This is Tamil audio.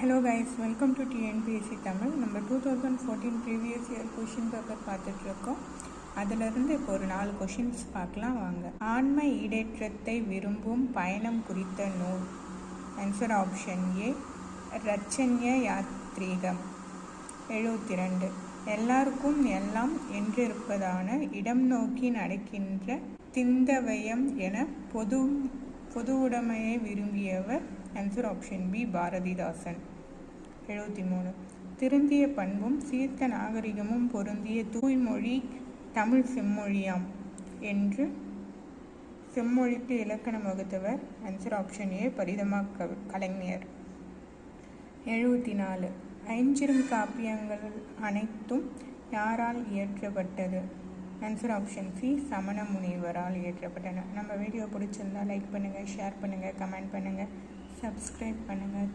Hello guys, welcome to TNPSC Tamil. நம்ம 2014 ப்ரீவியஸ் இயர் கொஷின் பேப்பர் பார்த்துட்ருக்கோம். அதிலிருந்து இப்போ ஒரு 4 கொஷின்ஸ் பார்க்கலாம் வாங்க. ஆன்ம ஈடேற்றத்தை விரும்பும் பயணம் குறித்த நூல். Answer option A, Ratchanya Yathrigam. 72. எல்லாருக்கும் எல்லாம் என்றிருப்பதான இடம் நோக்கி நடக்கின்ற திந்தவயம் என பொதுவுடைமையை விரும்பியவர். Answer option B, Bharathidasan. 73. திருந்திய பண்பும் சீர்த்த நாகரிகமும் பொருந்திய தூய்மொழி தமிழ் செம்மொழியாம் என்று செம்மொழிக்கு இலக்கணம் வகுத்தவர். ஆன்சர் ஆப்ஷன் ஏ, பரிதமா கலைஞர். 74. ஐஞ்சிறும் காப்பியங்கள் அனைத்தும் யாரால் இயற்றப்பட்டது? ஆன்சர் ஆப்ஷன் சி, சமண முனிவரால் இயற்றப்பட்டன. நம்ம வீடியோ பிடிச்சிருந்தா லைக் பண்ணுங்கள், ஷேர் பண்ணுங்கள், கமெண்ட் பண்ணுங்கள், சப்ஸ்கிரைப் பண்ணுங்கள்.